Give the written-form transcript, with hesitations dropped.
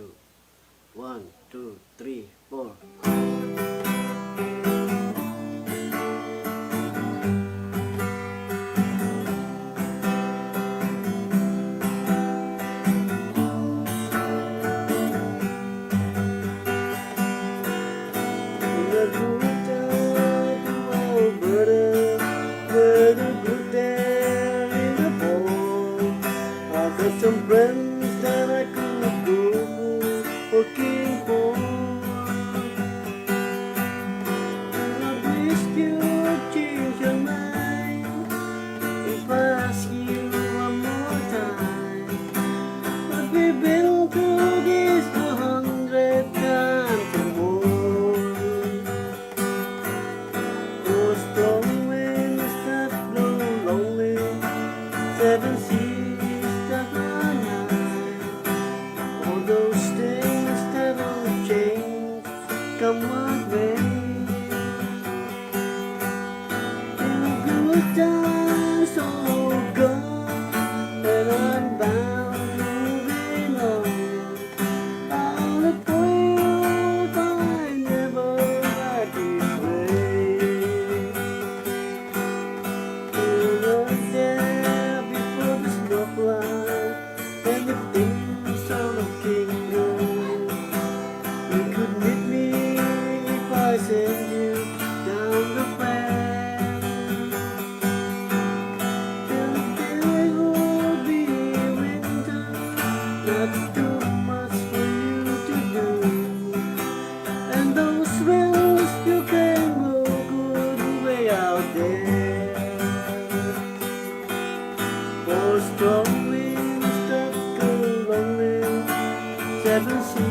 two. 1, 2, 3, 4. Some friends that I could go looking for. I wish you'd change your mind if I ask you one more time. But we've been through this 100 times or more. Oh, strong winds that blow lonely, 7 seas. All those things that don't change come my way. In good times all gone, and I'm bound moving on. I'll look for you if I never back this way. You were there before the snow flies, and the things are looking good. You could meet me if I send you down the path. And there will be winter, not too much for you to do. And those winds you can go good way out there. For strong winds that go lonely, 7 seas.